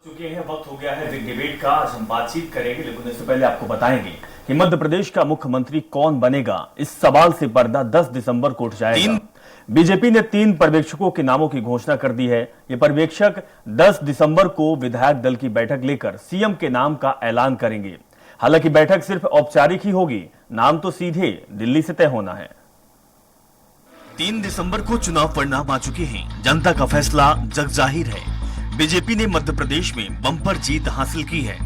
चुके हैं, वक्त हो गया है बिग डिबेट का। आज हम बातचीत करेंगे, लेकिन इससे पहले आपको बताएंगे कि मध्य प्रदेश का मुख्यमंत्री कौन बनेगा। इस सवाल से पर्दा 10 दिसंबर को उठ जाएगा। बीजेपी ने 3 पर्यवेक्षकों के नामों की घोषणा कर दी है। ये पर्यवेक्षक 10 दिसंबर को विधायक दल की बैठक लेकर सीएम के नाम का ऐलान करेंगे। हालांकि बैठक सिर्फ औपचारिक ही होगी, नाम तो सीधे दिल्ली से तय होना है। 3 दिसंबर को चुनाव परिणाम आ चुके हैं। जनता का फैसला जगजाहिर है। बीजेपी ने मध्य प्रदेश में बम्पर जीत हासिल की है,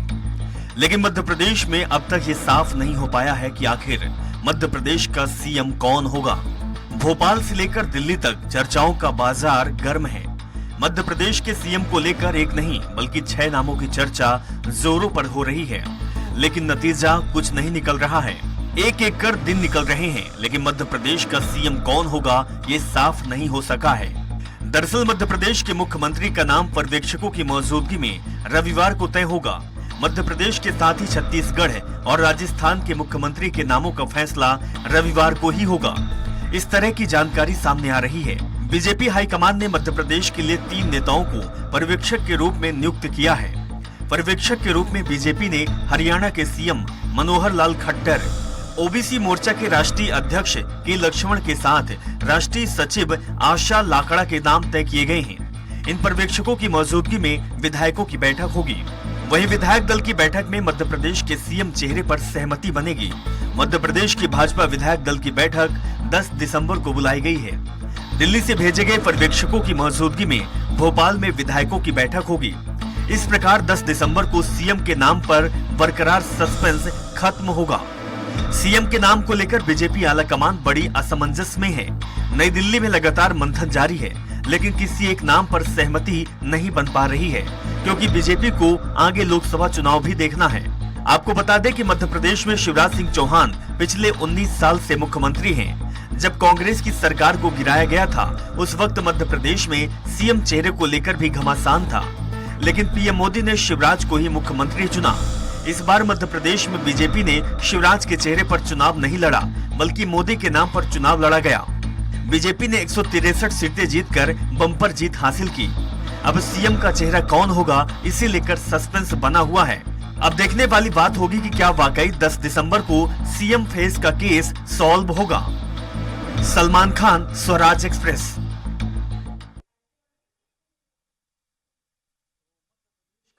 लेकिन मध्य प्रदेश में अब तक ये साफ नहीं हो पाया है कि आखिर मध्य प्रदेश का सीएम कौन होगा। भोपाल से लेकर दिल्ली तक चर्चाओं का बाजार गर्म है। मध्य प्रदेश के सीएम को लेकर एक नहीं बल्कि 6 नामों की चर्चा जोरों पर हो रही है, लेकिन नतीजा कुछ नहीं निकल रहा है। एक एक कर दिन निकल रहे हैं, लेकिन मध्य प्रदेश का सीएम कौन होगा ये साफ नहीं हो सका है। दरअसल मध्य प्रदेश के मुख्यमंत्री का नाम पर्यवेक्षकों की मौजूदगी में रविवार को तय होगा। मध्य प्रदेश के साथ ही छत्तीसगढ़ और राजस्थान के मुख्यमंत्री के नामों का फैसला रविवार को ही होगा। इस तरह की जानकारी सामने आ रही है। बीजेपी हाईकमान ने मध्य प्रदेश के लिए 3 नेताओं को पर्यवेक्षक के रूप में नियुक्त किया है। पर्यवेक्षक के रूप में बीजेपी ने हरियाणा के सीएम मनोहर लाल खट्टर, ओबीसी मोर्चा के राष्ट्रीय अध्यक्ष के लक्ष्मण के साथ राष्ट्रीय सचिव आशा लाकड़ा के नाम तय किए गए हैं। इन पर्यवेक्षकों की मौजूदगी में विधायकों की बैठक होगी। वहीं विधायक दल की बैठक में मध्य प्रदेश के सीएम चेहरे पर सहमति बनेगी। मध्य प्रदेश की भाजपा विधायक दल की बैठक 10 दिसंबर को बुलाई गई है। दिल्ली से भेजे गए पर्यवेक्षकों की मौजूदगी में भोपाल में विधायकों की बैठक होगी। इस प्रकार 10 दिसंबर को सीएम के नाम पर बरकरार सस्पेंस खत्म होगा। सीएम के नाम को लेकर बीजेपी आलाकमान बड़ी असमंजस में है। नई दिल्ली में लगातार मंथन जारी है, लेकिन किसी एक नाम पर सहमति नहीं बन पा रही है, क्योंकि बीजेपी को आगे लोकसभा चुनाव भी देखना है। आपको बता दें कि मध्य प्रदेश में शिवराज सिंह चौहान पिछले 19 साल से मुख्यमंत्री हैं। जब कांग्रेस की सरकार को गिराया गया था, उस वक्त मध्य प्रदेश में सीएम चेहरे को लेकर भी घमासान था, लेकिन पीएम मोदी ने शिवराज को ही मुख्यमंत्री चुना। इस बार मध्य प्रदेश में बीजेपी ने शिवराज के चेहरे पर चुनाव नहीं लड़ा, बल्कि मोदी के नाम पर चुनाव लड़ा गया। बीजेपी ने 163 सीटें जीतकर बम्पर जीत हासिल की। अब सीएम का चेहरा कौन होगा, इसे लेकर सस्पेंस बना हुआ है। अब देखने वाली बात होगी कि क्या वाकई 10 दिसंबर को सीएम फेस का केस सॉल्व होगा। सलमान खान, स्वराज एक्सप्रेस।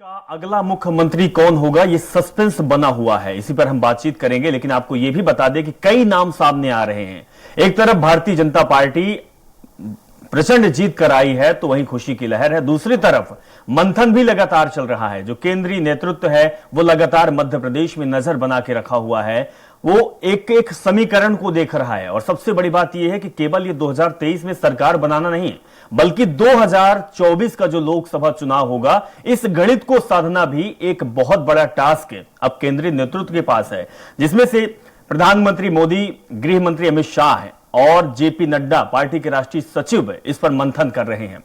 का अगला मुख्यमंत्री कौन होगा, ये सस्पेंस बना हुआ है। इसी पर हम बातचीत करेंगे, लेकिन आपको यह भी बता दें कि कई नाम सामने आ रहे हैं। एक तरफ भारतीय जनता पार्टी प्रचंड जीत कर आई है, तो वहीं खुशी की लहर है। दूसरी तरफ मंथन भी लगातार चल रहा है। जो केंद्रीय नेतृत्व है वो लगातार मध्य प्रदेश में नजर बना के रखा हुआ है। वो एक एक समीकरण को देख रहा है। और सबसे बड़ी बात यह है कि केवल ये 2023 में सरकार बनाना नहीं, बल्कि 2024 का जो लोकसभा चुनाव होगा, इस गणित को साधना भी एक बहुत बड़ा टास्क अब केंद्रीय नेतृत्व के पास है, जिसमें से प्रधानमंत्री मोदी, गृह मंत्री अमित शाह और जेपी नड्डा पार्टी के राष्ट्रीय सचिव इस पर मंथन कर रहे हैं।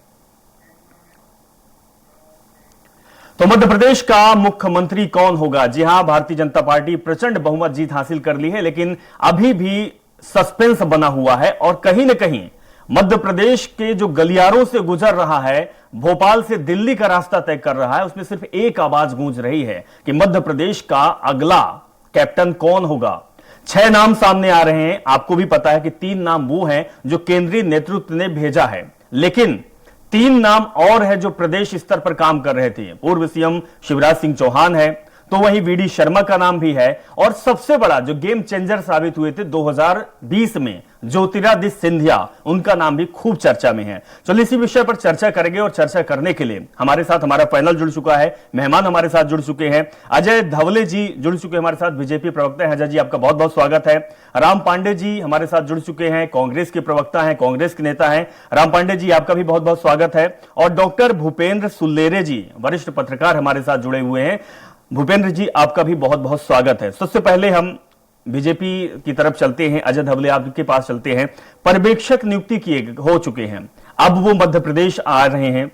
तो मध्य प्रदेश का मुख्यमंत्री कौन होगा? जी हां, भारतीय जनता पार्टी प्रचंड बहुमत जीत हासिल कर ली है, लेकिन अभी भी सस्पेंस बना हुआ है। और कहीं ना कहीं मध्य प्रदेश के जो गलियारों से गुजर रहा है, भोपाल से दिल्ली का रास्ता तय कर रहा है, उसमें सिर्फ एक आवाज गूंज रही है कि मध्य प्रदेश का अगला कैप्टन कौन होगा। 6 नाम सामने आ रहे हैं। आपको भी पता है कि 3 नाम वो हैं जो केंद्रीय नेतृत्व ने भेजा है, लेकिन 3 नाम और है जो प्रदेश स्तर पर काम कर रहे थे। पूर्व सीएम शिवराज सिंह चौहान है, तो वहीं वीडी शर्मा का नाम भी है, और सबसे बड़ा जो गेम चेंजर साबित हुए थे 2020 में, ज्योतिरादित्य सिंधिया, उनका नाम भी खूब चर्चा में है। चलिए इसी विषय पर चर्चा करेंगे, और चर्चा करने के लिए हमारे साथ हमारा पैनल जुड़ चुका है। मेहमान हमारे साथ जुड़ चुके हैं। अजय धवले जी जुड़ चुके हैं हमारे साथ, बीजेपी प्रवक्ता है। अजय जी, आपका बहुत बहुत स्वागत है। राम पांडे जी हमारे साथ जुड़ चुके हैं, कांग्रेस के प्रवक्ता हैं, कांग्रेस के नेता हैं। राम पांडे जी, आपका भी बहुत बहुत स्वागत है। और डॉक्टर भूपेंद्र सुल्लेरे जी, वरिष्ठ पत्रकार, हमारे साथ जुड़े हुए हैं। भूपेंद्र जी, आपका भी बहुत बहुत स्वागत है। सबसे पहले हम बीजेपी की तरफ चलते हैं। अजय धवले, आपके पास चलते हैं। पर्यवेक्षक नियुक्ति हो चुके हैं, अब वो मध्य प्रदेश आ रहे हैं।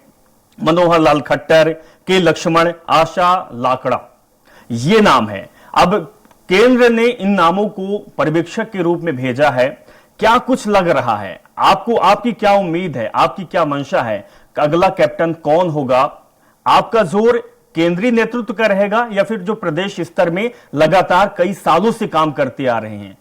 मनोहर लाल खट्टर, के लक्ष्मण, आशा लाकड़ा, ये नाम है। अब केंद्र ने इन नामों को पर्यवेक्षक के रूप में भेजा है। क्या कुछ लग रहा है आपको? आपकी क्या उम्मीद है, आपकी क्या मंशा है? अगला कैप्टन कौन होगा? आपका जोर केंद्रीय नेतृत्व का रहेगा या फिर जो प्रदेश स्तर में लगातार कई सालों से काम करते आ रहे हैं?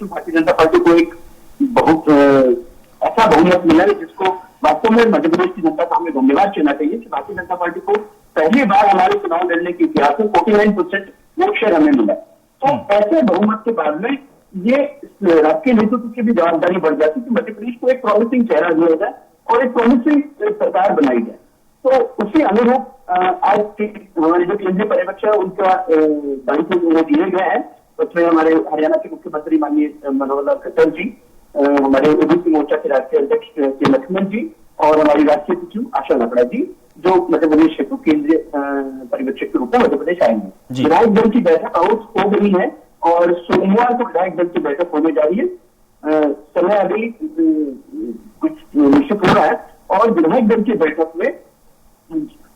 भारतीय जनता पार्टी को एक बहुत ऐसा बहुमत मिला है जिसको वास्तव में मध्य प्रदेश की जनता का हमें धन्यवाद कहना चाहिए कि भारतीय जनता पार्टी को पहली बार हमारे चुनाव लड़ने के इतिहास में 49% वोट शेयर हमें मिला। तो ऐसे बहुमत के बाद में ये राष्ट्रीय नेतृत्व की भी जवाबदारी बढ़ जाती है कि मध्य प्रदेश को एक प्रॉमिसिंग चेहरा दिया जाए और एक प्रॉमिसिंग सरकार बनाई जाए। तो उसी अनुरूप आज हमारे जो केंद्रीय पर्यवेक्षक है उनका दायित्व दिए गए हैं। उसमें हमारे हरियाणा के मुख्यमंत्री माननीय मनोहर लाल खट्टर जी, हमारे ओबीसी मोर्चा के राष्ट्रीय अध्यक्ष के लक्ष्मण जी और हमारी राष्ट्रीय सचिव आशा लाकड़ा जी, जो मध्य प्रदेश हेतु केंद्रीय पर्यवेक्षक के रूप में मध्य प्रदेश आएंगे। विधायक दल की बैठक हो गई है और सोमवार को विधायक दल की बैठक होने जा रही है। समय अभी कुछ निश्चित हो रहा है और विधायक दल की बैठक में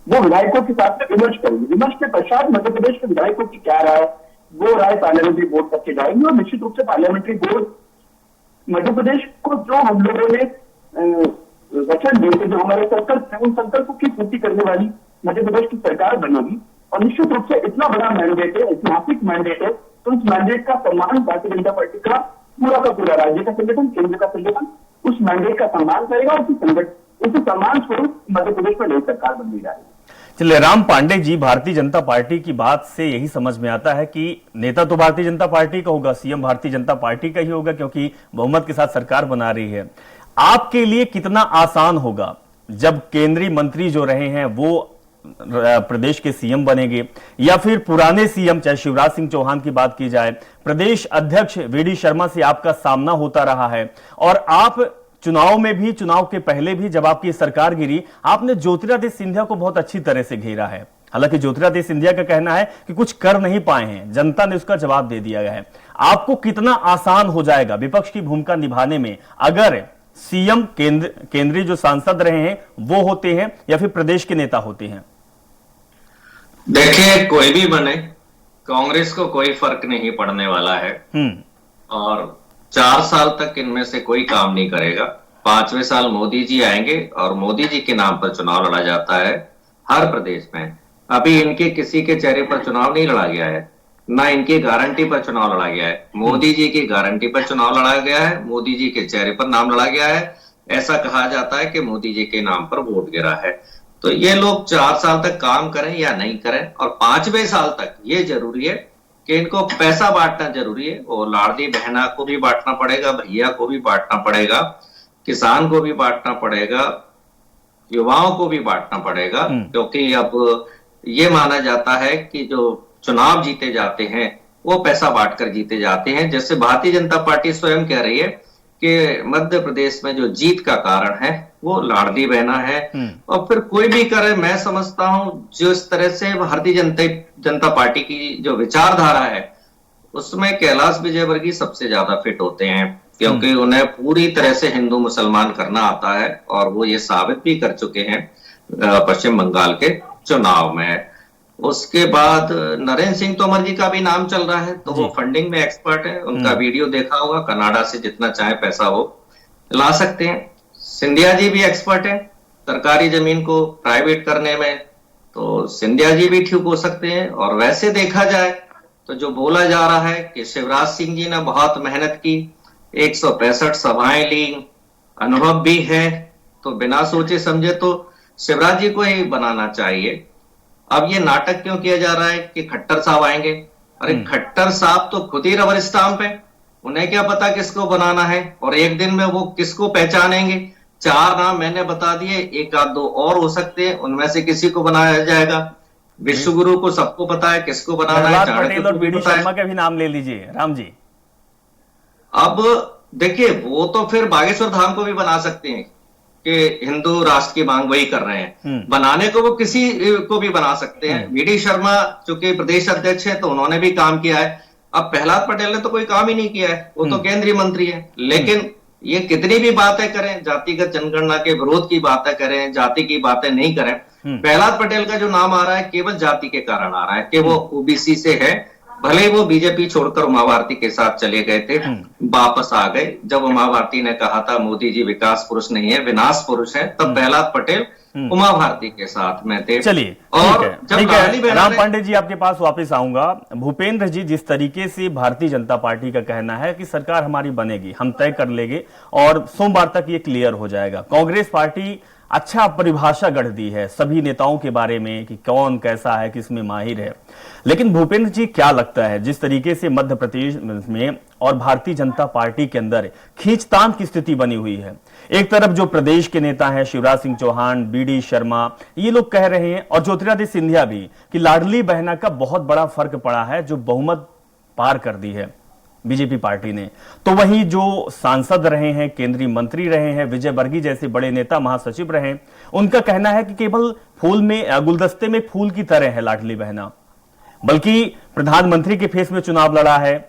वो विधायकों के साथ में विमर्श करेंगे। विमर्श के पश्चात मध्य प्रदेश के विधायकों की क्या राय, वो राय पार्लियामेंट्री बोर्ड तक के जाएंगे और निश्चित रूप से पार्लियामेंट्री बोर्ड मध्य प्रदेश को जो हम लोगों ने वचन दिए थे, जो हमारे संकल्प थे, उन संकल्पों की पूर्ति करने वाली मध्य प्रदेश की सरकार बनेगी। और निश्चित रूप से इतना बड़ा मैंडेट है, ऐतिहासिक मैंडेट है, तो उस मैंडेट का सम्मान भारतीय जनता पार्टी का पूरा राज्य का संगठन, केंद्र का संगठन उस मैंडेट का सम्मान करेगा और उसी सम्मान स्वरूप मध्य प्रदेश में नई सरकार बनने जा रही है। चलिए, राम पांडे जी, भारतीय जनता पार्टी की बात से यही समझ में आता है कि नेता तो भारतीय जनता पार्टी का होगा, सीएम भारतीय जनता पार्टी का ही होगा क्योंकि बहुमत के साथ सरकार बना रही है। आपके लिए कितना आसान होगा जब केंद्रीय मंत्री जो रहे हैं वो प्रदेश के सीएम बनेंगे, या फिर पुराने सीएम चाहे शिवराज सिंह चौहान की बात की जाए, प्रदेश अध्यक्ष वीडी शर्मा से आपका सामना होता रहा है और आप चुनाव में भी, चुनाव के पहले भी जब आपकी सरकार गिरी, आपने ज्योतिरादित्य सिंधिया को बहुत अच्छी तरह से घेरा है। हालांकि ज्योतिरादित्य सिंधिया का कहना है कि कुछ कर नहीं पाए हैं, जनता ने उसका जवाब दे दिया है। आपको कितना आसान हो जाएगा विपक्ष की भूमिका निभाने में अगर सीएम केंद्रीय जो सांसद रहे हैं वो होते हैं या फिर प्रदेश के नेता होते हैं? देखिए, कोई भी बने, कांग्रेस को कोई फर्क नहीं पड़ने वाला है और 4 साल तक इनमें से कोई काम नहीं करेगा। 5वें साल मोदी जी आएंगे और मोदी जी के नाम पर चुनाव लड़ा जाता है हर प्रदेश में। अभी इनके किसी के चेहरे पर चुनाव नहीं लड़ा गया है, ना इनकी गारंटी पर चुनाव लड़ा गया है। मोदी जी की गारंटी पर चुनाव लड़ा गया है, मोदी जी के चेहरे पर नाम लड़ा गया है। ऐसा कहा जाता है कि मोदी जी के नाम पर वोट गिरा है। तो ये लोग 4 साल तक काम करें या नहीं करें, और 5वें साल तक ये जरूरी है कि इनको पैसा बांटना जरूरी है। और लाड़ली बहना को भी बांटना पड़ेगा, भैया को भी बांटना पड़ेगा, किसान को भी बांटना पड़ेगा, युवाओं को भी बांटना पड़ेगा। क्योंकि अब ये माना जाता है कि जो चुनाव जीते जाते हैं वो पैसा बांटकर जीते जाते हैं। जैसे भारतीय जनता पार्टी स्वयं कह रही है कि मध्य प्रदेश में जो जीत का कारण है वो लाड़ली बहना है। और फिर कोई भी करे, मैं समझता हूं जो इस तरह से भारतीय जनता पार्टी की जो विचारधारा है उसमें कैलाश विजयवर्गीय सबसे ज्यादा फिट होते हैं, क्योंकि उन्हें पूरी तरह से हिंदू मुसलमान करना आता है और वो ये साबित भी कर चुके हैं पश्चिम बंगाल के चुनाव में। उसके बाद नरेंद्र सिंह तोमर जी का भी नाम चल रहा है, तो वो फंडिंग में एक्सपर्ट है। उनका वीडियो देखा होगा, कनाडा से जितना चाहे पैसा वो ला सकते हैं। सिंधिया जी भी एक्सपर्ट है सरकारी जमीन को प्राइवेट करने में, तो सिंधिया जी भी ठीक हो सकते हैं। और वैसे देखा जाए तो जो बोला जा रहा है कि शिवराज सिंह जी ने बहुत मेहनत की, 165 सभाएं ली, अनुभव भी है, तो बिना सोचे समझे तो शिवराज जी को ही बनाना चाहिए। अब ये नाटक क्यों किया जा रहा है कि खट्टर साहब आएंगे? अरे खट्टर साहब तो खुद ही रबर स्टाम्प है, उन्हें क्या पता किसको बनाना है, और एक दिन में वो किसको पहचानेंगे। 4 नाम मैंने बता दिए, 1 आध 2 और हो सकते हैं, उनमें से किसी को बनाया जाएगा। विश्वगुरु को सबको पता है किसको बनाना है। पटेल और वीडी शर्मा का भी नाम ले लीजिए राम जी। अब देखिए, वो तो फिर बागेश्वर धाम को भी बना सकते हैं कि हिंदू राष्ट्र की मांग वही कर रहे हैं, बनाने को वो किसी को भी बना सकते हैं। वीडी शर्मा चूंकि प्रदेश अध्यक्ष है तो उन्होंने भी काम किया है। अब प्रहलाद पटेल ने तो कोई काम ही नहीं किया है, वो तो केंद्रीय मंत्री है। लेकिन ये कितनी भी बातें करें, जातिगत जनगणना के विरोध की बातें करें, जाति की बातें नहीं करें, प्रहलाद पटेल का जो नाम आ रहा है केवल जाति के कारण आ रहा है कि वो ओबीसी से है, भले ही वो बीजेपी छोड़कर उमा भारती के साथ चले गए थे, वापस आ गए। जब उमा भारती ने कहा था मोदी जी विकास पुरुष नहीं है विनाश पुरुष है, तब प्रहलाद पटेल उमा भारती के साथ में थे। चलिए और ठीक है राम पांडे जी आपके पास वापस आऊंगा। भूपेंद्र जी, जिस तरीके से भारतीय जनता पार्टी का कहना है कि सरकार हमारी बनेगी, हम तय कर लेंगे और सोमवार तक ये क्लियर हो जाएगा, कांग्रेस पार्टी अच्छा परिभाषा गढ़ दी है सभी नेताओं के बारे में कि कौन कैसा है, किसमें माहिर है, लेकिन भूपेंद्र जी क्या लगता है जिस तरीके से मध्य प्रदेश में और भारतीय जनता पार्टी के अंदर खींचतान की स्थिति बनी हुई है, एक तरफ जो प्रदेश के नेता हैं शिवराज सिंह चौहान, बीडी शर्मा, ये लोग कह रहे हैं और ज्योतिरादित्य सिंधिया भी कि लाडली बहना का बहुत बड़ा फर्क पड़ा है जो बहुमत पार कर दी है बीजेपी पार्टी ने, तो वहीं जो सांसद रहे हैं, केंद्रीय मंत्री रहे हैं, विजय वर्गीय जैसे बड़े नेता महासचिव रहे हैं, उनका कहना है कि केवल फूल में गुलदस्ते में फूल की तरह है लाडली बहना, बल्कि प्रधानमंत्री के फेस में चुनाव लड़ा है,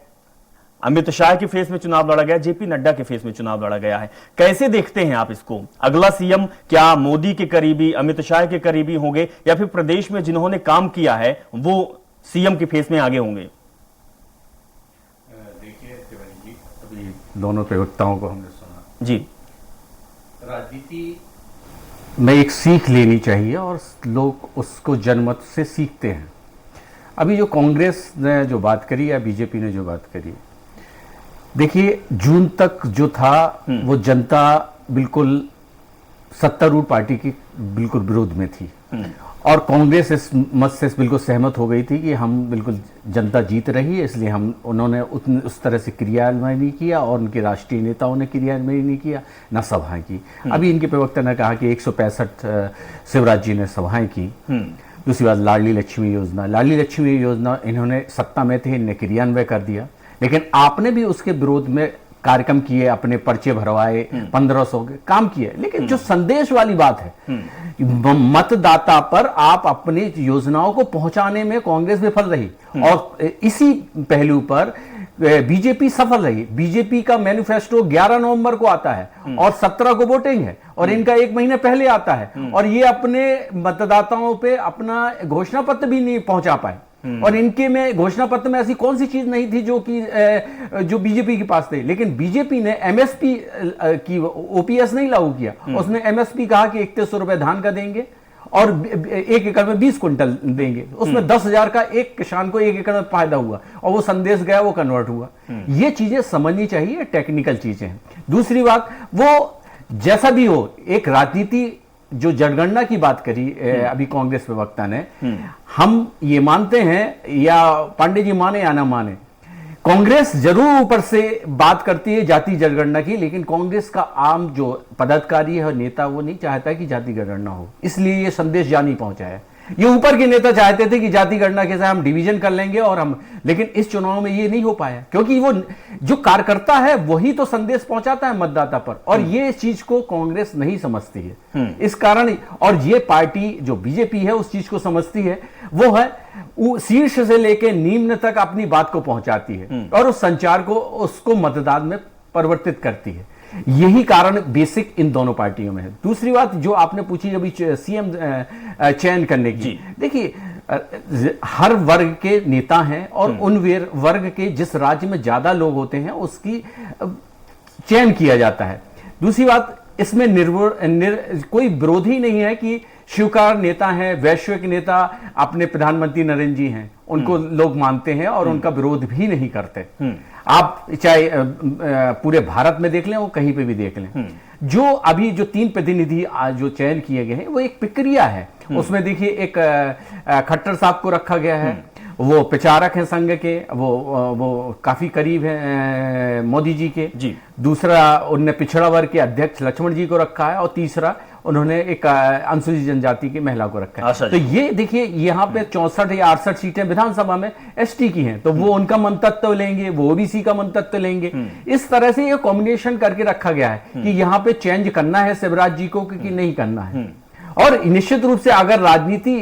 अमित शाह के फेस में चुनाव लड़ा गया, जेपी नड्डा के फेस में चुनाव लड़ा गया है। कैसे देखते हैं आप इसको? अगला सीएम क्या मोदी के करीबी, अमित शाह के करीबी होंगे या फिर प्रदेश में जिन्होंने काम किया है वो सीएम के फेस में आगे होंगे? दोनों प्रवक्ताओं को हमने सुना जी। राजनीति में एक सीख लेनी चाहिए और लोग उसको जनमत से सीखते हैं। अभी जो कांग्रेस ने जो बात करी या बीजेपी ने जो बात करी, देखिए जून तक जो था वो जनता बिल्कुल सत्तारूढ़ पार्टी की बिल्कुल विरोध में थी और कांग्रेस इस मत से बिल्कुल सहमत हो गई थी कि हम बिल्कुल जनता जीत रही है, इसलिए उन्होंने उस तरह से क्रियान्वयन नहीं किया और उनके राष्ट्रीय नेताओं ने क्रियान्वयन नहीं किया, ना सभाएं की। अभी इनके प्रवक्ता ने कहा कि 165 शिवराज जी ने सभाएं की। दूसरी बात लाडली लक्ष्मी योजना इन्होंने सत्ता में थे, इन्हें क्रियान्वय कर दिया, लेकिन आपने भी उसके विरोध में कार्यक्रम किए, अपने पर्चे भरवाए, 1500 के काम किए, लेकिन जो संदेश वाली बात है मतदाता पर आप अपनी योजनाओं को पहुंचाने में कांग्रेस विफल रही और इसी पहलू पर बीजेपी सफल रही। बीजेपी का मैनिफेस्टो 11 नवंबर को आता है और 17 को वोटिंग है और इनका 1 महीने पहले आता है और ये अपने मतदाताओं पे अपना घोषणा पत्र भी नहीं पहुंचा पाए और इनके में घोषणा पत्र में ऐसी कौन सी चीज नहीं थी जो बीजेपी के पास थी, लेकिन बीजेपी ने एमएसपी की ओपीएस नहीं लागू किया, उसने एमएसपी कहा कि 3100 रुपए धान का देंगे और 1 एकड़ में 20 क्विंटल देंगे, उसमें 10,000 का एक किसान को 1 एकड़ में फायदा हुआ और वो संदेश गया, वो कन्वर्ट हुआ। ये चीजें समझनी चाहिए, टेक्निकल चीजें हैं। दूसरी बात, वो जैसा भी हो, एक राजनीति जो जनगणना की बात करी अभी कांग्रेस प्रवक्ता ने, हम ये मानते हैं या पांडे जी माने या ना माने, कांग्रेस जरूर ऊपर से बात करती है जाति जनगणना की, लेकिन कांग्रेस का आम जो पदाधिकारी है और नेता वो नहीं चाहता है कि जाति जनगणना हो, इसलिए ये संदेश जा नहीं पहुंचा है। ये ऊपर के नेता चाहते थे कि जाति गणना के साथ हम डिवीजन कर लेंगे और हम, लेकिन इस चुनाव में ये नहीं हो पाया क्योंकि वो जो कार्यकर्ता है वही तो संदेश पहुंचाता है मतदाता पर और ये चीज को कांग्रेस नहीं समझती है। इस कारण, और ये पार्टी जो बीजेपी है उस चीज को समझती है, वो है शीर्ष से लेकर निम्न तक अपनी बात को पहुंचाती है और उस संचार को उसको मतदान में परिवर्तित करती है। यही कारण बेसिक इन दोनों पार्टियों में है। दूसरी बात जो आपने पूछी अभी सीएम चयन करने की, देखिए हर वर्ग के नेता हैं और उन वर्ग के जिस राज्य में ज्यादा लोग होते हैं उसकी चयन किया जाता है। दूसरी बात, इसमें कोई विरोधी नहीं है कि स्वीकार नेता हैं, वैश्विक नेता अपने प्रधानमंत्री नरेंद्र जी हैं, उनको लोग मानते हैं और उनका विरोध भी नहीं करते। आप चाहे पूरे भारत में देख लें वो कहीं पे भी देख लें, जो अभी जो 3 प्रतिनिधि जो चयन किए गए हैं वो एक प्रक्रिया है। उसमें देखिए एक खट्टर साहब को रखा गया है, वो प्रचारक हैं संघ के, वो काफी करीब है मोदी जी के जी। दूसरा उनने पिछड़ा वर्ग के अध्यक्ष लक्ष्मण जी को रखा है और तीसरा उन्होंने एक अनुसूचित जनजाति की महिला को रखा है। तो ये देखिए यहाँ पे 64 या 68 सीटें विधानसभा में एसटी की हैं, तो वो उनका मंतव्य लेंगे, वो ओबीसी का मंतव्य लेंगे। इस तरह से ये कॉम्बिनेशन करके रखा गया है कि यहाँ पे चेंज करना है शिवराज जी को कि नहीं करना है। और निश्चित रूप से अगर राजनीति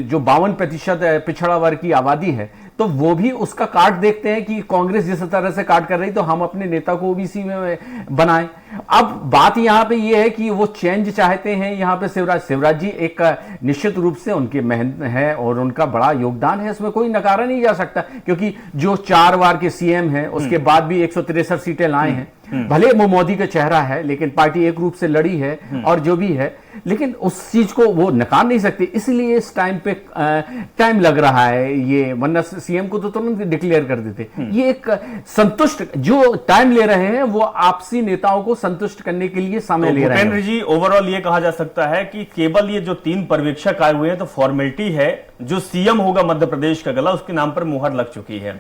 जो 52% पिछड़ा वर्ग की आबादी है तो वो भी उसका काट देखते हैं कि कांग्रेस जिस तरह से काट कर रही तो हम अपने नेता को ओबीसी में बनाएं। अब बात यहां पे ये है कि वो चेंज चाहते हैं यहां पे शिवराज जी एक निश्चित रूप से उनकी मेहनत है और उनका बड़ा योगदान है, इसमें कोई नकारा नहीं जा सकता, क्योंकि जो 4 बार के सीएम हैं उसके बाद भी 163 सीटें लाए हैं। भले वो मोदी का चेहरा है लेकिन पार्टी एक रूप से लड़ी है और जो भी है, लेकिन उस चीज को वो नकार नहीं सकते, इसलिए इस टाइम पे टाइम लग रहा है ये, वरना सीएम को तो तुरंत डिक्लेयर कर देते। ये एक संतुष्ट जो टाइम ले रहे हैं वो आपसी नेताओं को संतुष्ट करने के लिए समय ले रहे हैं। भूपेंद्र जी, ओवरऑल ये कहा जा सकता है कि केवल ये जो 3 पर्यवेक्षक आए हुए हैं तो फॉर्मेलिटी है, जो सीएम होगा मध्य प्रदेश का गला उसके नाम पर मुहर लग चुकी है।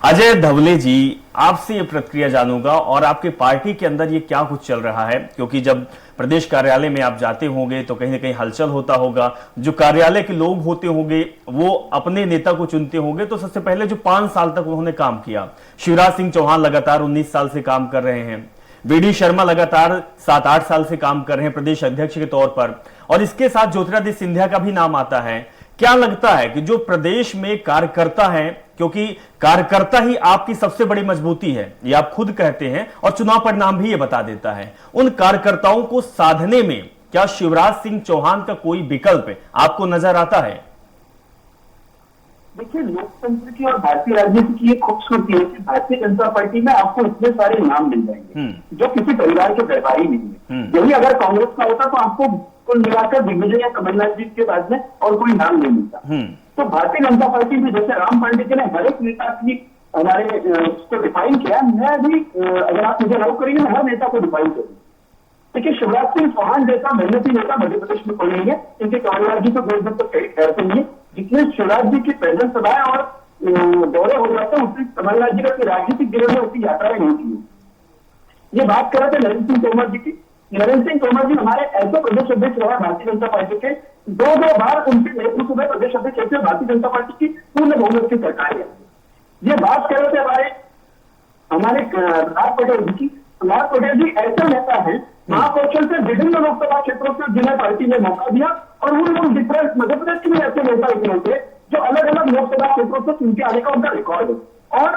अजय धवले जी, आपसे ये प्रतिक्रिया जानूंगा और आपके पार्टी के अंदर ये क्या कुछ चल रहा है, क्योंकि जब प्रदेश कार्यालय में आप जाते होंगे तो कहीं ना कहीं हलचल होता होगा, जो कार्यालय के लोग होते होंगे वो अपने नेता को चुनते होंगे, तो सबसे पहले जो 5 साल तक उन्होंने काम किया, शिवराज सिंह चौहान लगातार 19 साल से काम कर रहे हैं, वीडी शर्मा लगातार 7-8 साल से काम कर रहे हैं प्रदेश अध्यक्ष के तौर पर, और इसके साथ ज्योतिरादित्य सिंधिया का भी नाम आता है। क्या लगता है कि जो प्रदेश में कार्यकर्ता हैं, क्योंकि कार्यकर्ता ही आपकी सबसे बड़ी मजबूती है, ये आप खुद कहते हैं और चुनाव परिणाम भी ये बता देता है, उन कार्यकर्ताओं को साधने में क्या शिवराज सिंह चौहान का कोई विकल्प आपको नजर आता है? देखिए, लोकतंत्र की और भारतीय राजनीति की ये खूबसूरती है कि भारतीय जनता पार्टी में आपको इतने सारे नाम मिल जाएंगे जो किसी परिवार के व्यवहारी नहीं है। यही अगर कांग्रेस का होता तो आपको कुल मिलाकर दिग्विजय या कमलनाथ जी के बाद में और कोई नाम नहीं मिलता। तो भारतीय जनता पार्टी में जैसे राम पांडे जी ने हर एक नेता की हमारे उसको डिफाइन किया, मैं भी अगर आप मुझे अलाउ करेंगे मैं हर नेता को डिफाइन करूंगा। देखिए, शिवराज सिंह चौहान जैसा मेहनती नेता मध्य प्रदेश में कोई नहीं है, क्योंकि कमलनाथ जी को कोई तो खैर नहीं है। जितने शिवराज जी की प्रेजेंस सभाएं और दौरे हो जाते हैं उतनी कमलनाथ जी का राजनीतिक जीवन में उतनी यात्राएं नहीं की। ये बात कर रहे थे नरेंद्र सिंह तोमर जी की। नरेंद्र सिंह तोमर जी हमारे ऐसे प्रदेश अध्यक्ष रहे भारतीय जनता पार्टी के, 2 बार उनके नेतृत्व में प्रदेश अध्यक्ष ऐसे भारतीय जनता पार्टी की पूर्ण बहुमत की सरकार है। ये बात कर रहे थे हमारे प्रहलाद पटेल जी की। प्रहलाद पटेल जी ऐसे नेता है महाकौशल से विभिन्न लोकसभा क्षेत्रों से जिन्हें पार्टी ने मौका दिया, और उन लोग डिफरेंस मध्य प्रदेश के भी ऐसे नेता इतने थे जो अलग अलग लोकसभा क्षेत्रों से चुन के आने का उनका रिकॉर्ड है, और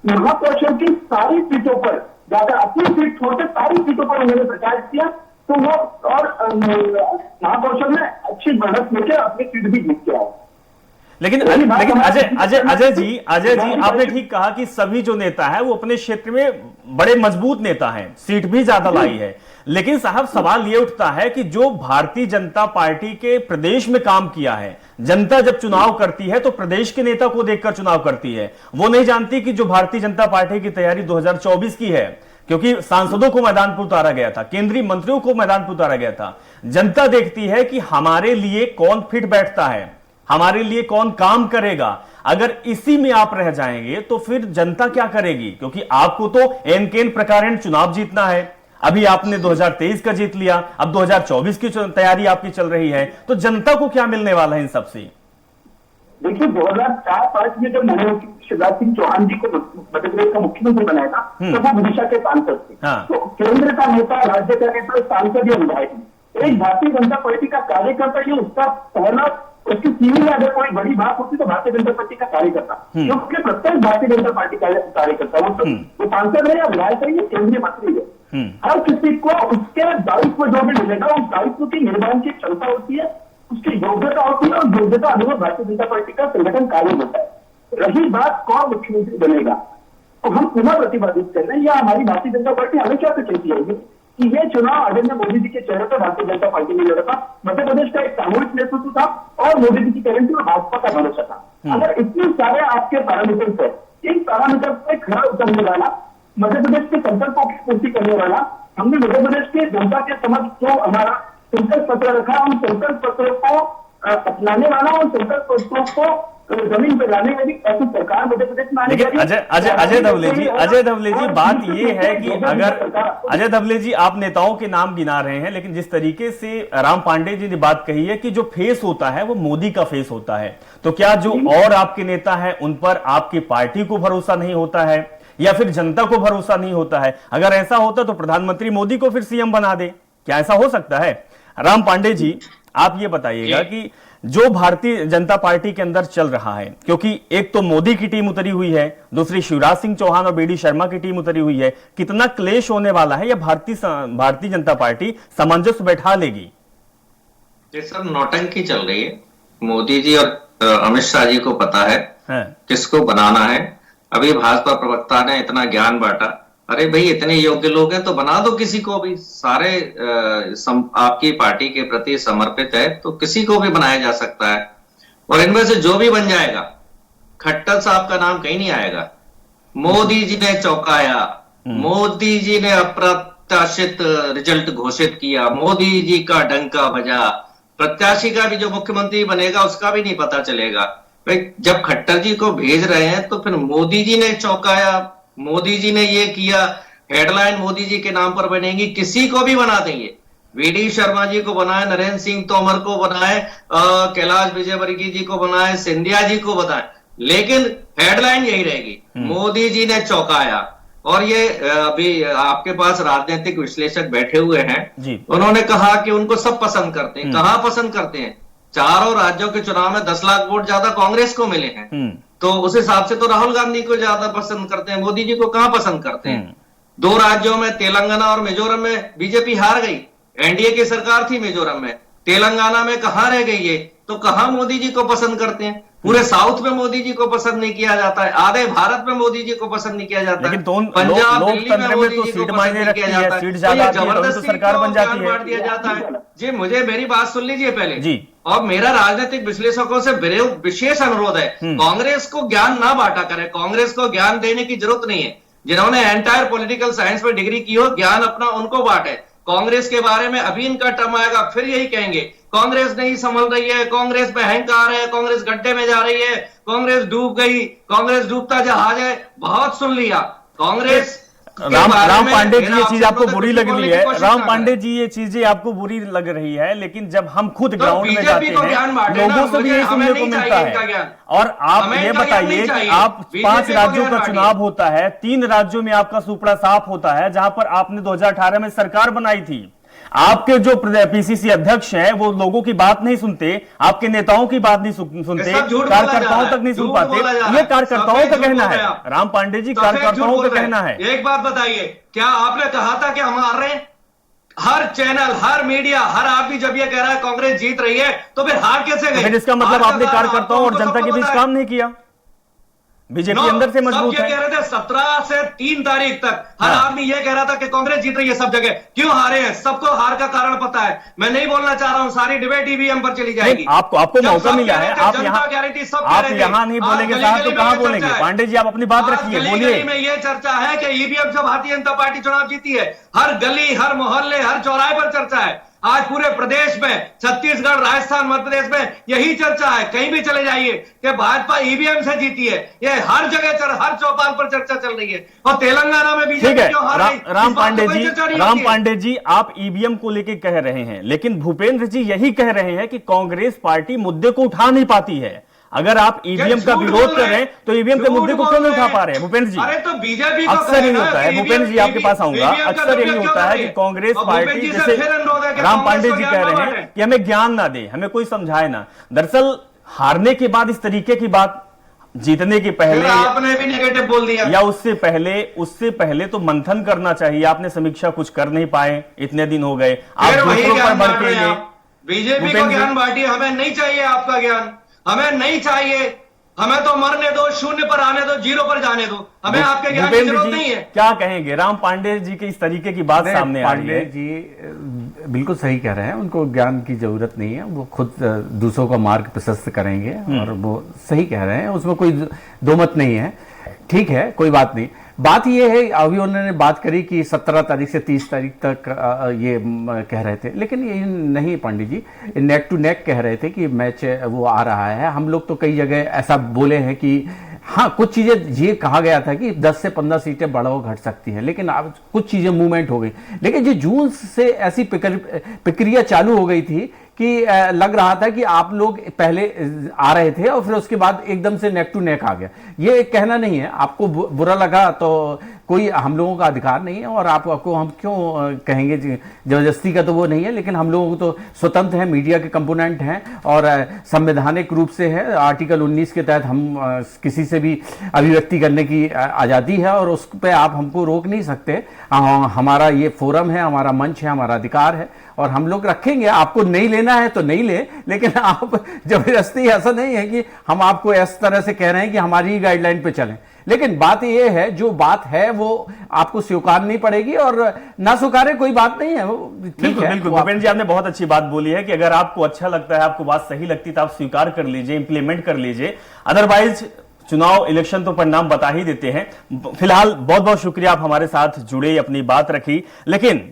महाकौशल की सारी सीटों पर जाकर अपनी सीट छोड़कर सारी सीटों पर उन्होंने प्रचार किया। तो वो और महाकौशल ने अच्छी बढ़त लेकर अपनी सीट भी जीत के आए। लेकिन अजय जी आपने ठीक कहा कि सभी जो नेता है वो अपने क्षेत्र में बड़े मजबूत नेता हैं, सीट भी ज्यादा लाई है, लेकिन साहब सवाल ये उठता है कि जो भारतीय जनता पार्टी के प्रदेश में काम किया है, जनता जब चुनाव करती है तो प्रदेश के नेता को देखकर चुनाव करती है, वो नहीं जानती कि जो भारतीय जनता पार्टी की तैयारी 2024 की है, क्योंकि सांसदों को मैदान पर उतारा गया था, केंद्रीय मंत्रियों को मैदान पर उतारा गया था, जनता देखती है कि हमारे लिए कौन फिट बैठता है, हमारे लिए कौन काम करेगा। अगर इसी में आप रह जाएंगे तो फिर जनता क्या करेगी, क्योंकि आपको तो एन केन प्रकार चुनाव जीतना है। अभी आपने 2023 का जीत लिया, अब 2024 की तैयारी आपकी चल रही है, तो जनता को क्या मिलने वाला है इन सबसे? देखिए, 2004-5 में जब मैंने शिवराज सिंह चौहान जी को मध्य प्रदेश का मुख्यमंत्री बनाया था तो वो विदिशा के सांसद थे। तो केंद्र का नेता, राज्य का नेता, सांसद या विधायक, एक भारतीय जनता पार्टी का कार्यकर्ता, ये उसका पहला, उसकी सीवी में अगर कोई बड़ी बात होती तो भारतीय जनता पार्टी का कार्यकर्ता, क्योंकि प्रत्येक भारतीय जनता पार्टी का कार्यकर्ता वो सांसद है या विधायक है या केंद्रीय मंत्री है, हर किसी को उसके दायित्व जो भी मिलेगा उस दायित्व की निर्वहन की क्षमता होती है, उसकी योग्यता होती है, और योग्यता अनुरूप भारतीय जनता पार्टी का संगठन कार्य होता है। रही बात कौन मुख्यमंत्री बनेगा, तो हम पुनः प्रतिपादित कर रहे हैं, या हमारी भारतीय जनता पार्टी हमेशा से कहती है कि ये चुनाव आदरणीय मोदी जी के चेहरे पर भारतीय जनता पार्टी ने लड़ा था। मध्य प्रदेश का एक सामूहिक नेतृत्व था और मोदी जी की गारंटी और भाजपा का भरोसा था। अगर इतने सारे आपके पैरामीटर्स है, इन पैरामीटर्स पे खरा उतरने वाला, मध्य प्रदेश के संकल्पों की पूर्ति करने वाला, हमने मध्य प्रदेश के जनता के समक्ष जो हमारा संकल्प पत्र रखा, उन संकल्प पत्रों को अपनाने वाला, उन संकल्प पत्रों को जमीन पर लाने वाली ऐसी सरकार मध्य प्रदेश में आने वाली। अजय धवले जी बात ये है कि अगर अजय धवले जी आप नेताओं के नाम गिना रहे हैं, लेकिन जिस तरीके से राम पांडे जी ने बात कही है कि जो फेस होता है वो मोदी का फेस होता है, तो क्या जो और आपके नेता हैं उन पर आपकी पार्टी को भरोसा नहीं होता है या फिर जनता को भरोसा नहीं होता है? अगर ऐसा होता तो प्रधानमंत्री मोदी को फिर सीएम बना दे, क्या ऐसा हो सकता है? राम पांडे जी, आप ये बताइएगा कि जो भारतीय जनता पार्टी के अंदर चल रहा है, क्योंकि एक तो मोदी की टीम उतरी हुई है, दूसरी शिवराज सिंह चौहान और बीडी शर्मा की टीम उतरी हुई है, कितना क्लेश होने वाला है, या भारतीय जनता पार्टी सामंजस्य बैठा लेगी? ये सब नौटंकी चल रही है। मोदी जी और अमित शाह जी को पता है किसको बनाना है। अभी भाजपा प्रवक्ता ने इतना ज्ञान बांटा, अरे भाई इतने योग्य लोग हैं तो बना दो किसी को भी, सारे आपकी पार्टी के प्रति समर्पित है तो किसी को भी बनाया जा सकता है। और इनमें से जो भी बन जाएगा, खट्टर साहब का नाम कहीं नहीं आएगा। मोदी जी ने चौंकाया, मोदी जी ने अप्रत्याशित रिजल्ट घोषित किया, मोदी जी का डंका बजा, प्रत्याशी का भी जो मुख्यमंत्री बनेगा उसका भी नहीं पता चलेगा। भाई जब खट्टर जी को भेज रहे हैं तो फिर मोदी जी ने चौंकाया, मोदी जी ने ये किया, हेडलाइन मोदी जी के नाम पर बनेगी, किसी को भी बना देंगे। वीडी शर्मा जी को बनाए, नरेंद्र सिंह तोमर को बनाए, कैलाश विजयवर्गीय जी को बनाए, सिंधिया जी को बताए, लेकिन हेडलाइन यही रहेगी, मोदी जी ने चौंकाया। और ये अभी आपके पास राजनीतिक विश्लेषक बैठे हुए हैं, उन्होंने कहा कि उनको सब पसंद करते हैं। कहां पसंद करते हैं? चारों राज्यों के चुनाव में 10 लाख वोट ज्यादा कांग्रेस को मिले हैं, तो उस हिसाब से तो राहुल गांधी को ज्यादा पसंद करते हैं, मोदी जी को कहां पसंद करते हैं? 2 राज्यों में, तेलंगाना और मिजोरम में बीजेपी हार गई, एनडीए की सरकार थी मिजोरम में, तेलंगाना में कहां रह गई है, तो कहां मोदी जी को पसंद करते हैं? पूरे साउथ में मोदी जी को पसंद नहीं किया जाता है, आधे भारत में मोदी जी को पसंद नहीं किया जाता है, पंजाब दिल्ली में मोदी जी को पसंद नहीं किया जाता है, जबरदस्ती सरकार बन जाती है, बांट दिया जाता है। जी मुझे मेरी बात सुन लीजिए पहले जी, और मेरा राजनीतिक विश्लेषकों से विशेष अनुरोध है, कांग्रेस को ज्ञान ना बांटा करें, कांग्रेस को ज्ञान देने की जरूरत नहीं है। जिन्होंने एंटायर पॉलिटिकल साइंस में डिग्री की हो, ज्ञान अपना उनको बांटे। कांग्रेस के बारे में अभी इनका टर्म आएगा फिर यही कहेंगे, कांग्रेस नहीं संभल रही है, कांग्रेस पे अहंकार है, कांग्रेस गड्ढे में जा रही है, कांग्रेस डूब गई, कांग्रेस डूबता जहाज है। बहुत सुन लिया कांग्रेस। राम पांडे जी ये चीज आपको बुरी लग रही है, राम पांडे जी ये चीजें आपको बुरी लग रही है, लेकिन जब हम खुद ग्राउंड में जाते हैं लोगों से भी यही सुनने को मिलता है। और आप ये बताइए कि आप 5 राज्यों का चुनाव होता है, 3 राज्यों में आपका सुपड़ा साफ होता है, जहां पर आपने 2018 में सरकार बनाई थी। आपके जो पीसीसी अध्यक्ष हैं वो लोगों की बात नहीं सुनते, आपके नेताओं की बात नहीं सुनते, कार्यकर्ताओं तक नहीं सुन पाते। ये कार्यकर्ताओं का कहना है, राम पांडे जी, कार्यकर्ताओं का कहना है। एक बात बताइए, क्या आपने कहा था कि हम हार रहे हैं? हर चैनल, हर मीडिया, हर आदमी जब ये कह रहा है कांग्रेस जीत रही है, तो फिर हार कैसे गई? फिर इसका मतलब आपने कार्यकर्ताओं और जनता के बीच काम नहीं किया। बीजेपी अंदर से मजबूत है। कह रहे थे 17 से 3 तारीख तक हर आदमी ये कह रहा था कि कांग्रेस जीत रही है सब जगह। क्यों हारे हैं? सबको हार का कारण पता है। मैं नहीं बोलना चाह रहा हूं, सारी डिबेट ईवीएम पर चली जाएगी। आपको मौका मिला है, आप यहाँ नहीं बोलेंगे साहब तो कहां बोलेंगे? पांडे जी आप अपनी बात रखिए, बोलिए। में ये चर्चा है कि ईवीएम से भारतीय जनता पार्टी चुनाव जीती है। हर गली, हर मोहल्ले, हर चौराहे पर चर्चा है। आज पूरे प्रदेश में, छत्तीसगढ़, राजस्थान, मध्य प्रदेश में यही चर्चा है। कहीं भी चले जाइए कि भाजपा ईवीएम से जीती है, ये हर जगह, हर चौपाल पर चर्चा चल रही है। और तेलंगाना में बीजेपी क्यों हार रही? राम पांडे जी आप ईवीएम को लेकर कह रहे हैं, लेकिन भूपेंद्र जी यही कह रहे हैं कि कांग्रेस पार्टी मुद्दे को उठा नहीं पाती है। अगर आप ईवीएम का विरोध कर रहे हैं तो ईवीएम के मुद्दे को क्यों नहीं उठा पा रहे हैं भूपेंद्र जी? अरे तो बीजेपी अक्सर यही होता है, भूपेंद्र जी आपके पास आऊंगा, अक्सर यही होता है कि कांग्रेस पार्टी, जैसे राम पांडे जी कह रहे हैं कि हमें ज्ञान ना दे, हमें कोई समझाए ना। दरअसल हारने के बाद इस तरीके की बात जीतने के पहले आपने भी नेगेटिव बोल दिया, या उससे पहले तो मंथन करना चाहिए। आपने समीक्षा कुछ कर नहीं पाए, इतने दिन हो गए, आप दूसरों पर भड़केंगे। बीजेपी को ज्ञान बांटिए, हमें नहीं चाहिए आपका ज्ञान, हमें नहीं चाहिए। हमें तो मरने दो, 0 पर आने दो, 0 पर जाने दो, हमें आपके ज्ञान की जरूरत नहीं है। क्या कहेंगे राम पांडे जी के इस तरीके की बात सामने आ रही है? पांडे जी बिल्कुल सही कह रहे हैं, उनको ज्ञान की जरूरत नहीं है, वो खुद दूसरों का मार्ग प्रशस्त करेंगे और वो सही कह रहे हैं, उसमें कोई दो मत नहीं है। ठीक है, कोई बात नहीं। बात ये है, अभी उन्होंने बात करी कि 17 तारीख से 30 तारीख तक ये कह रहे थे, लेकिन ये नहीं Pandey ji, neck to neck कह रहे थे कि मैच वो आ रहा है। हम लोग तो कई जगह ऐसा बोले हैं कि हाँ कुछ चीजें ये कहा गया था कि 10 से 15 सीटें बढ़ो घट सकती हैं, लेकिन अब कुछ चीजें मूवमेंट हो गई। लेकिन जो जून से ऐसी प्रक्रिया चालू हो गई थी कि लग रहा था कि आप लोग पहले आ रहे थे और फिर उसके बाद एकदम से नेक टू नेक आ गया। ये कहना नहीं है, आपको बुरा लगा तो कोई हम लोगों का अधिकार नहीं है, और आपको हम क्यों कहेंगे जबरदस्ती का, तो वो नहीं है। लेकिन हम लोग तो स्वतंत्र हैं, मीडिया के कंपोनेंट हैं और संवैधानिक रूप से है, आर्टिकल 19 के तहत हम किसी से भी अभिव्यक्ति करने की आज़ादी है और उस पर आप हमको रोक नहीं सकते। हमारा ये फोरम है, हमारा मंच है, हमारा अधिकार है और हम लोग रखेंगे। आपको नहीं लेना है तो नहीं ले, लेकिन आप जबरदस्ती, ऐसा नहीं है कि हम आपको इस तरह से कह रहे हैं कि हमारी ही गाइडलाइन पे चलें। लेकिन बात यह है, जो बात है वो आपको स्वीकारनी पड़ेगी और ना स्वीकारे कोई बात नहीं है, वो ठीक है। बिल्कुल भूपेंद्र जी, आपने बहुत अच्छी बात बोली है कि अगर आपको अच्छा लगता है, आपको बात सही लगती है तो आप स्वीकार कर लीजिए, इंप्लीमेंट कर लीजिए। अदरवाइज चुनाव इलेक्शन तो परिणाम बता ही देते हैं। फिलहाल बहुत बहुत शुक्रिया, आप हमारे साथ जुड़े, अपनी बात रखी। लेकिन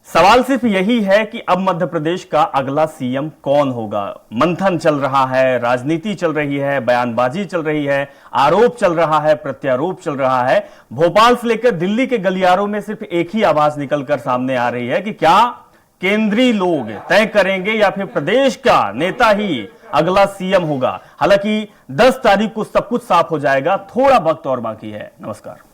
सवाल सिर्फ यही है कि अब मध्य प्रदेश का अगला सीएम कौन होगा। मंथन चल रहा है, राजनीति चल रही है, बयानबाजी चल रही है, आरोप चल रहा है, प्रत्यारोप चल रहा है। भोपाल से लेकर दिल्ली के गलियारों में सिर्फ एक ही आवाज निकलकर सामने आ रही है कि क्या केंद्रीय लोग तय करेंगे या फिर प्रदेश का नेता ही अगला सीएम होगा। हालांकि 10 तारीख को सब कुछ साफ हो जाएगा, थोड़ा वक्त और बाकी है। नमस्कार।